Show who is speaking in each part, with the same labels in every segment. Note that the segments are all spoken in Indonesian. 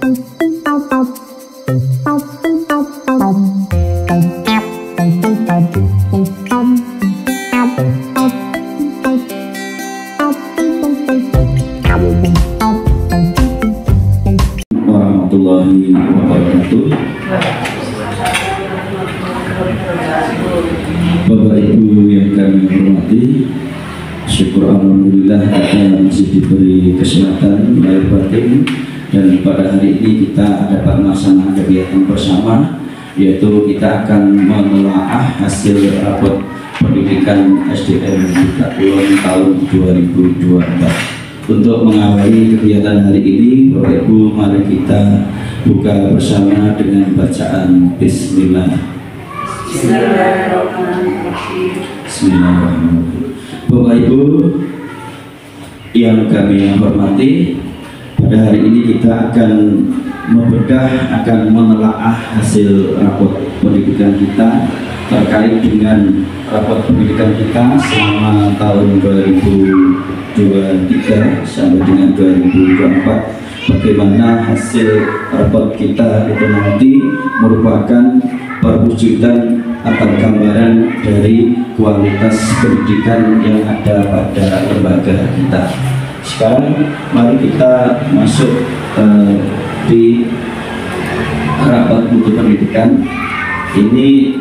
Speaker 1: warahmatullahi wabarakatuh. Bapak Ibu yang kami hormati, syukur alhamdulillah kita masih diberi kesehatan lahir batin, dan pada hari ini kita dapat melaksanakan kegiatan bersama, yaitu kita akan menelaah hasil rapor pendidikan SDN Budak Kulon tahun 2024. Untuk mengawali kegiatan hari ini, Bapak Ibu, mari kita buka bersama dengan bacaan Bismillah. Bismillahirrahmanirrahim. Bapak Ibu yang kami hormati, pada hari ini kita akan menelaah hasil rapor pendidikan kita terkait dengan rapor pendidikan kita selama tahun 2023 sampai dengan 2024. Bagaimana hasil rapor kita itu nanti merupakan perwujudan atau gambaran dari kualitas pendidikan yang ada pada lembaga kita. Sekarang mari kita masuk di rapor mutu pendidikan. Ini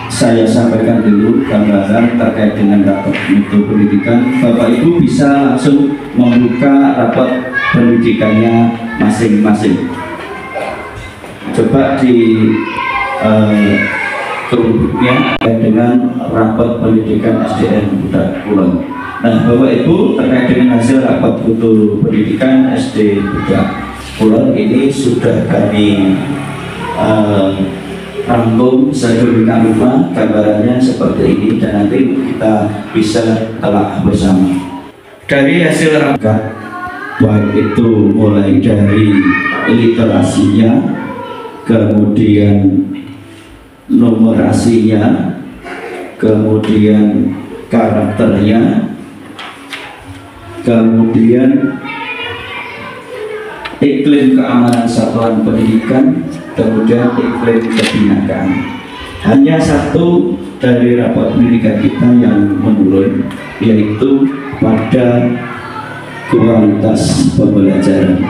Speaker 1: saya sampaikan dulu gambaran terkait dengan rapor mutu pendidikan. Bapak Ibu bisa langsung membuka rapor pendidikannya masing-masing. Coba di grupnya dengan rapor pendidikan SDN Budak Kulon. Nah, Bapak Ibu, terkait dengan hasil rapor mutu pendidikan SD Budak Kulon ini sudah kami rangkum sedemikian rupa, gambarannya seperti ini, dan nanti kita bisa telah bersama. Dari hasil rapor, baik itu mulai dari literasinya, kemudian numerasinya, kemudian karakternya, kemudian iklim keamanan satuan pendidikan, kemudian iklim kebinakaan. Hanya satu dari rapor pendidikan kita yang menurun, yaitu pada kualitas pembelajaran.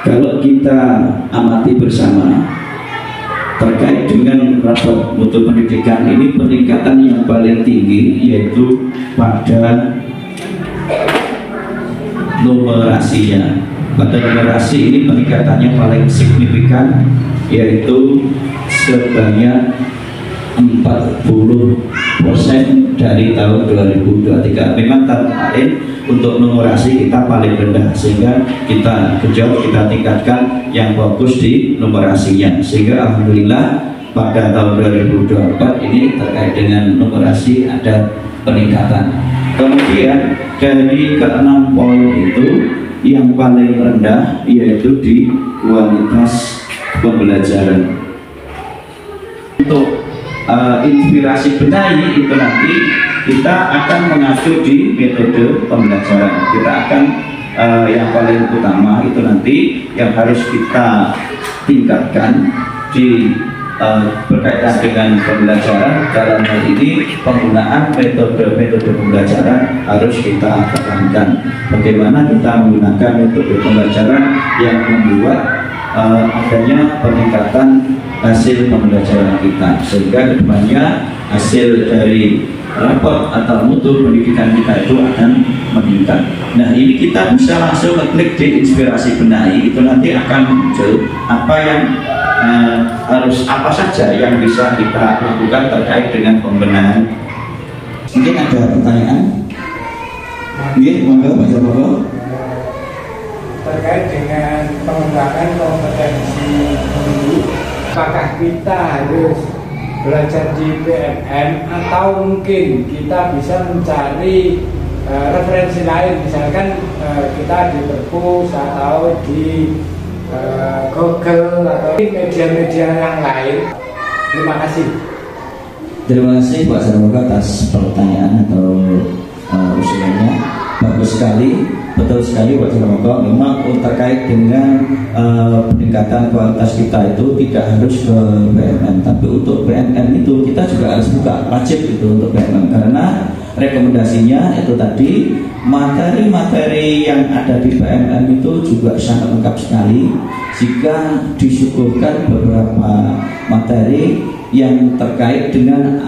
Speaker 1: Kalau kita amati bersama terkait dengan rapor mutu pendidikan ini, peningkatan yang paling tinggi yaitu pada numerasinya. Pada numerasi ini peningkatannya paling signifikan, yaitu sebanyak 40% dari tahun 2023. Memang tahun kemarin untuk numerasi kita paling rendah, sehingga kita genjot, kita tingkatkan yang fokus di numerasinya, sehingga alhamdulillah pada tahun 2024 ini terkait dengan numerasi ada peningkatan. Kemudian dari ke-6 poin itu, yang paling rendah yaitu di kualitas pembelajaran. Untuk inspirasi benahi itu nanti kita akan mengacu di metode pembelajaran. Kita akan yang paling utama itu nanti yang harus kita tingkatkan di berkaitan dengan pembelajaran. Dalam hal ini penggunaan metode pembelajaran harus kita tekankan. Bagaimana kita menggunakan metode pembelajaran yang membuat adanya peningkatan hasil pembelajaran kita, sehingga kedepannya hasil dari rapor atau mutu pendidikan kita itu akan meningkat. Nah, ini kita bisa langsung klik di inspirasi benahi, itu nanti akan muncul apa yang apa saja yang bisa kita lakukan terkait dengan pembenahan. Mungkin ada pertanyaan? Iya, monggo Pak Jokowi.
Speaker 2: Terkait dengan pengembangan kompetensi guru, apakah kita harus belajar di PMN atau mungkin kita bisa mencari referensi lain, misalkan kita di perpus atau di Google atau media-media yang lain. Terima kasih.
Speaker 1: Terima kasih Pak Sarwoga atas pertanyaan atau usulannya. Bagus sekali. Betul sekali Pak Jaroko, memang terkait dengan peningkatan kualitas kita itu tidak harus ke BMN, tapi untuk BMN itu kita juga harus buka, wajib itu untuk BMN, karena rekomendasinya itu tadi materi-materi yang ada di BMN itu juga sangat lengkap sekali. Jika disuguhkan beberapa materi yang terkait dengan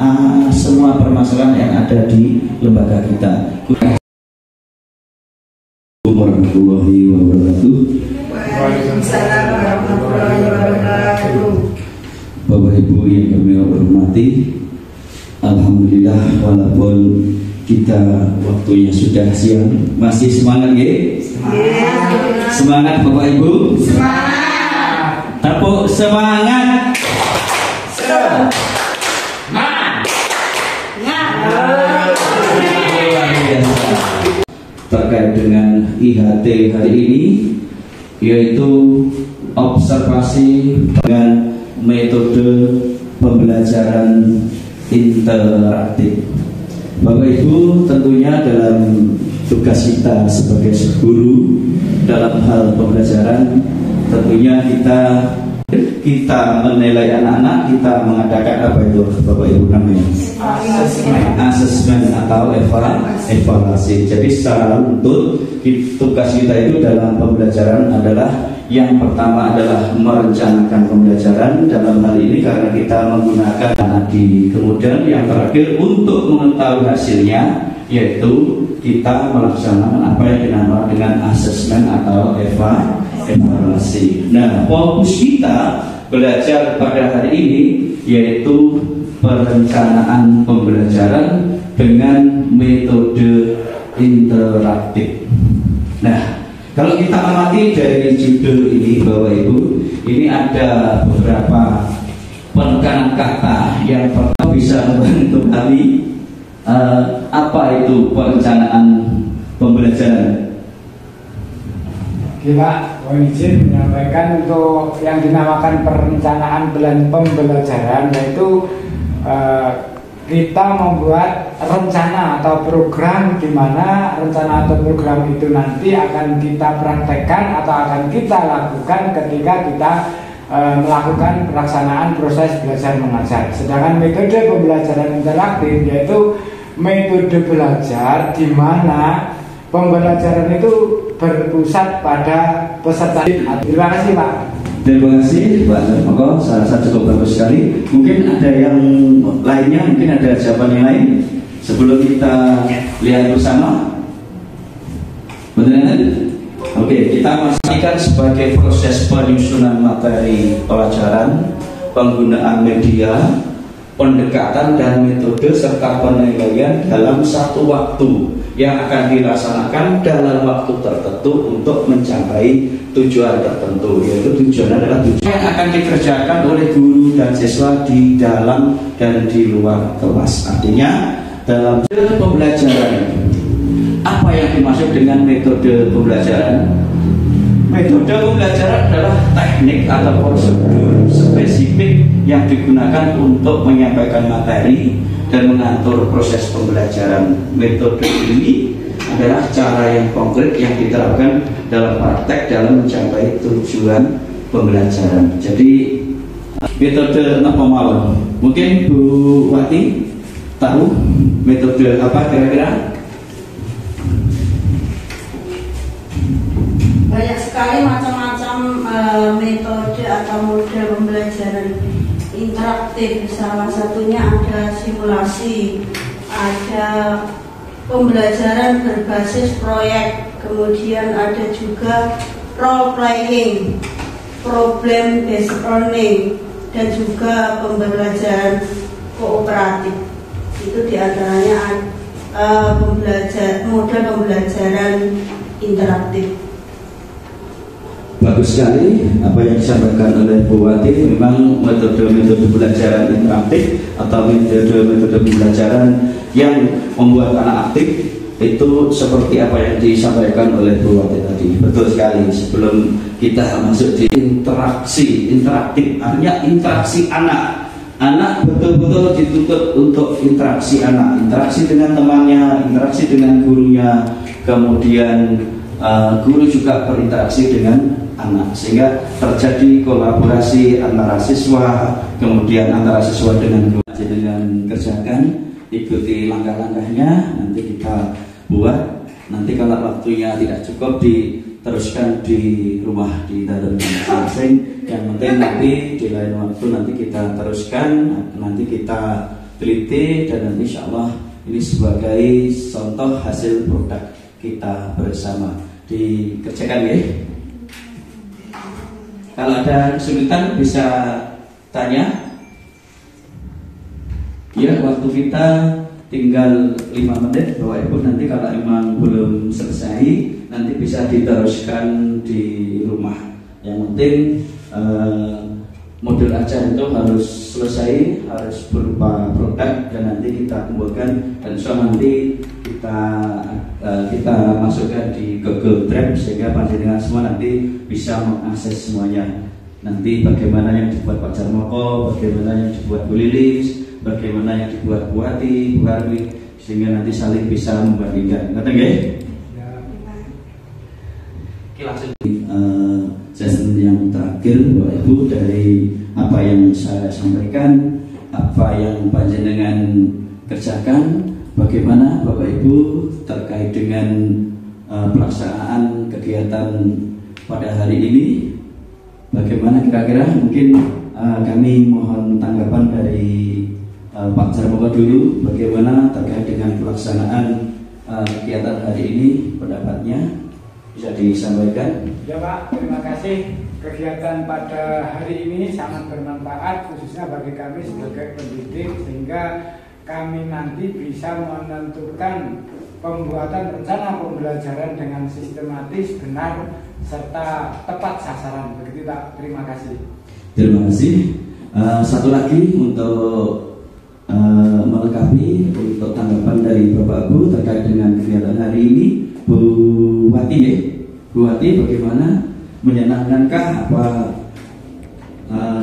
Speaker 1: semua permasalahan yang ada di lembaga kita.
Speaker 3: Warahmatullahi wabarakatuh.
Speaker 4: Waalaikumsalam warahmatullahi wabarakatuh.
Speaker 3: Bapak Ibu yang kami hormati, alhamdulillah walaupun kita waktunya sudah siang, masih semangat ya? Semangat Bapak Ibu?
Speaker 4: Semangat.
Speaker 1: Tepuk semangat. Terkait dengan IHT hari ini, yaitu observasi dengan metode pembelajaran interaktif. Bapak Ibu, tentunya dalam tugas kita sebagai guru dalam hal pembelajaran, tentunya kita menilai anak-anak, kita mengadakan apa itu Bapak Ibu namanya? Asesmen atau evaluasi. Jadi secara runtut tugas kita itu dalam pembelajaran adalah yang pertama adalah merencanakan pembelajaran dalam hal ini karena kita menggunakan tadi. Kemudian yang terakhir untuk mengetahui hasilnya yaitu kita melaksanakan apa yang dinamakan dengan asesmen atau evaluasi. Nah, fokus kita belajar pada hari ini yaitu perencanaan pembelajaran dengan metode interaktif. Nah, kalau kita amati dari judul ini Bapak Ibu, ini ada beberapa penekanan kata yang pertama bisa membantu kami apa itu perencanaan pembelajaran.
Speaker 2: Kita mohon izin menyampaikan untuk yang dinamakan perencanaan pembelajaran, yaitu kita membuat rencana atau program di mana rencana atau program itu nanti akan kita praktekkan atau akan kita lakukan ketika kita melakukan pelaksanaan proses belajar mengajar. Sedangkan metode pembelajaran interaktif yaitu metode belajar di mana pembelajaran itu berpusat pada peserta. Terima kasih Pak.
Speaker 1: Terima kasih Pak Jaroko, saya rasa cukup bagus sekali. Mungkin ada yang lainnya, mungkin ada jawaban yang lain sebelum kita lihat bersama. Benar? Oke, kita pastikan sebagai proses penyusunan materi pelajaran, penggunaan media, pendekatan dan metode serta penilaian dalam satu waktu yang akan dilaksanakan dalam waktu tertentu untuk mencapai tujuan tertentu, yaitu tujuan adalah tujuan yang akan dikerjakan oleh guru dan siswa di dalam dan di luar kelas. Artinya dalam pembelajaran, apa yang dimaksud dengan metode pembelajaran? Metode pembelajaran adalah teknik atau prosedur spesifik yang digunakan untuk menyampaikan materi dan mengatur proses pembelajaran. Metode ini adalah cara yang konkret yang diterapkan dalam praktek dalam mencapai tujuan pembelajaran. Jadi metode apa mau? Mungkin Bu Wati tahu metode apa kira-kira?
Speaker 4: Banyak sekali macam-macam metode atau model pembelajaran interaktif. Salah satunya ada simulasi, ada pembelajaran berbasis proyek, kemudian ada juga role playing, problem based learning, dan juga pembelajaran kooperatif. Itu diantaranya model pembelajaran interaktif.
Speaker 1: Bagus sekali apa yang disampaikan oleh Bu Wati. Memang metode-metode pembelajaran interaktif atau metode-metode pembelajaran yang membuat anak aktif itu seperti apa yang disampaikan oleh Bu Wati tadi. Betul sekali. Sebelum kita masuk di interaktif, artinya interaksi anak. Anak betul-betul dituntut untuk interaksi anak, interaksi dengan temannya, interaksi dengan gurunya, kemudian
Speaker 3: guru juga berinteraksi dengan anak, sehingga terjadi kolaborasi antara siswa, kemudian antara siswa dengan guru. Dengan kerjakan, ikuti langkah-langkahnya, nanti kita buat. Nanti kalau waktunya tidak cukup diteruskan di rumah di dalam masing-masing. Yang penting nanti di lain waktu nanti kita teruskan, nanti kita teliti, dan nanti insya Allah ini sebagai contoh hasil produk kita bersama. Dikerjakan ya. Kalau ada kesulitan bisa tanya. Ya, waktu kita tinggal 5 menit Bapak Ibu. Nanti kalau emang belum selesai, nanti bisa diteruskan di rumah. Yang penting modul ajar itu harus selesai, harus berupa produk, dan nanti kita kumpulkan, dan nanti kita masukkan di Google Drive sehingga panjenengan semua nanti bisa mengakses semuanya. Nanti bagaimana yang dibuat Pak Jarmoko, bagaimana yang dibuat Bu Lilis, bagaimana yang dibuat Bu Wati, Bu Harwi, sehingga nanti saling bisa membandingkan. Ngerti nggih? Oke, langsung sesi yang terakhir Bapak Ibu, dari apa yang saya sampaikan, apa yang panjenengan kerjakan, bagaimana Bapak Ibu terkait dengan pelaksanaan kegiatan pada hari ini. Bagaimana kira-kira, mungkin kami mohon tanggapan dari Pak Jarmoko dulu, bagaimana terkait dengan pelaksanaan kegiatan hari ini, pendapatnya bisa disampaikan.
Speaker 2: Ya Pak, terima kasih. Kegiatan pada hari ini sangat bermanfaat, khususnya bagi kami sebagai pendidik, sehingga kami nanti bisa menentukan pembuatan rencana pembelajaran dengan sistematis, benar, serta tepat sasaran. Begitu Pak, terima kasih.
Speaker 3: Terima kasih. Satu lagi untuk melengkapi untuk tanggapan dari Bapak Ibu terkait dengan kegiatan hari ini, Bu Wati ya. Bu Wati, bagaimana, menyenangkankah, apa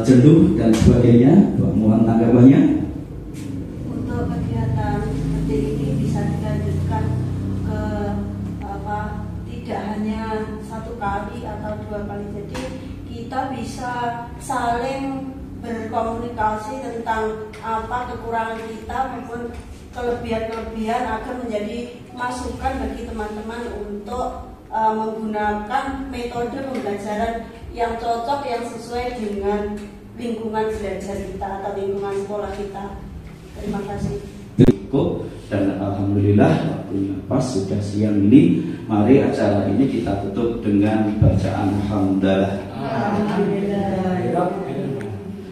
Speaker 3: jenuh dan sebagainya? Mohon tanggapannya.
Speaker 4: Untuk kegiatan seperti ini bisa dilanjutkan ke tidak hanya 1 kali atau 2 kali. Jadi kita bisa saling berkomunikasi tentang apa kekurangan kita maupun kelebihan-kelebihan, agar menjadi masukan bagi teman-teman untuk menggunakan metode pembelajaran yang cocok, yang sesuai dengan lingkungan belajar kita atau lingkungan sekolah kita. Terima kasih.
Speaker 3: Cukup, dan alhamdulillah waktunya pas, sudah siang ini. Mari acara ini kita tutup dengan bacaan alhamdulillah.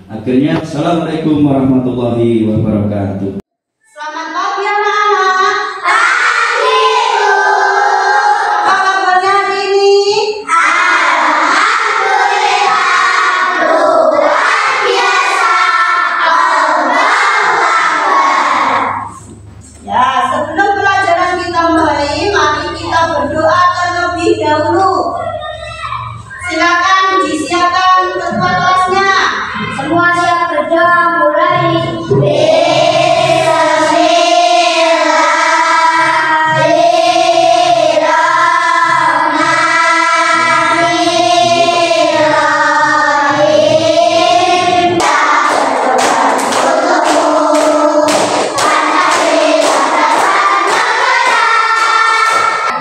Speaker 3: Akhirnya, assalamualaikum warahmatullahi wabarakatuh.
Speaker 4: Selamat pagi anak-anak. Pagi Bu. Apa kabarnya hari ini? Alhamdulillah luar biasa. Ya, sebelum pelajaran kita mulai, mari kita berdoa terlebih dahulu. Silakan disiapkan ketua kelasnya. Semua siap berdoa, mulai.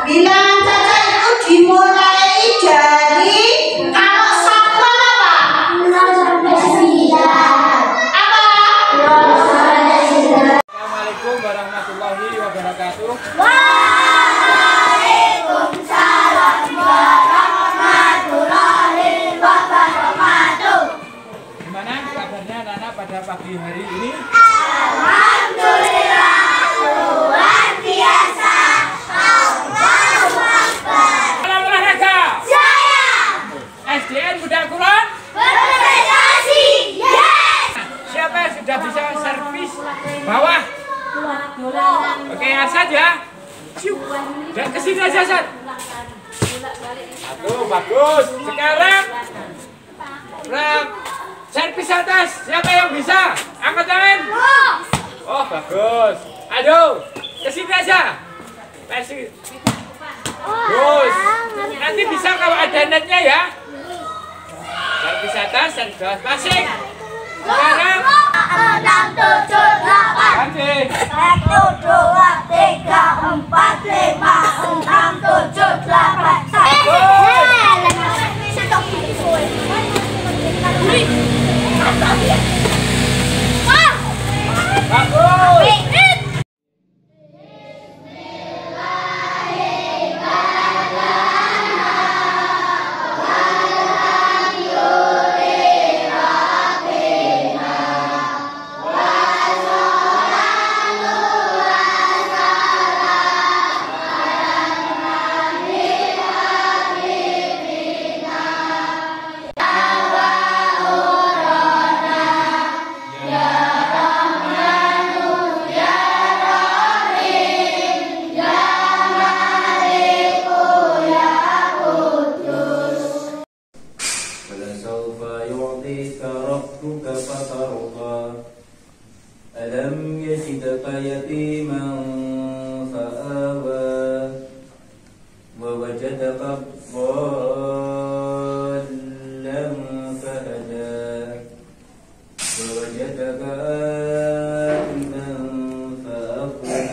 Speaker 4: Bilangan caca itu dimulai dari kalau 1 apa? 0 sampai 9. Apa? 0 sampai 9.
Speaker 2: Assalamualaikum warahmatullahi wabarakatuh.
Speaker 4: Waalaikumsalam warahmatullahi wabarakatuh.
Speaker 2: Gimana kabarnya anak-anak pada pagi hari ini?
Speaker 4: Alhamdulillah luar biasa. Allahu Akbar.
Speaker 2: Salam olahraga.
Speaker 4: Saya
Speaker 2: SDN Budak Kulon.
Speaker 4: berprestasi. Yes.
Speaker 2: Siapa yang sudah bisa servis bawah? Oke, saja. Dan kesini aja, Sat. Aduh, bagus. Sekarang servis atas. Siapa yang bisa? Angkat tangan. Oh, bagus. Aduh, kesini aja.
Speaker 5: Terus nanti bisa kalau ada netnya ya. Pariwisata Sergos Pasing. Sekarang
Speaker 6: 6, 7, 8.
Speaker 5: Pasing.
Speaker 6: 1, 2, 3, 4, 5, 6, 7, 8. Stop ini soy.
Speaker 5: Bagus.
Speaker 7: ولسوف يعطيك ربك فترضى ألم يجدك يتيما فآوى ووجدك ضالا فهدى ووجدك عائلا فأغنى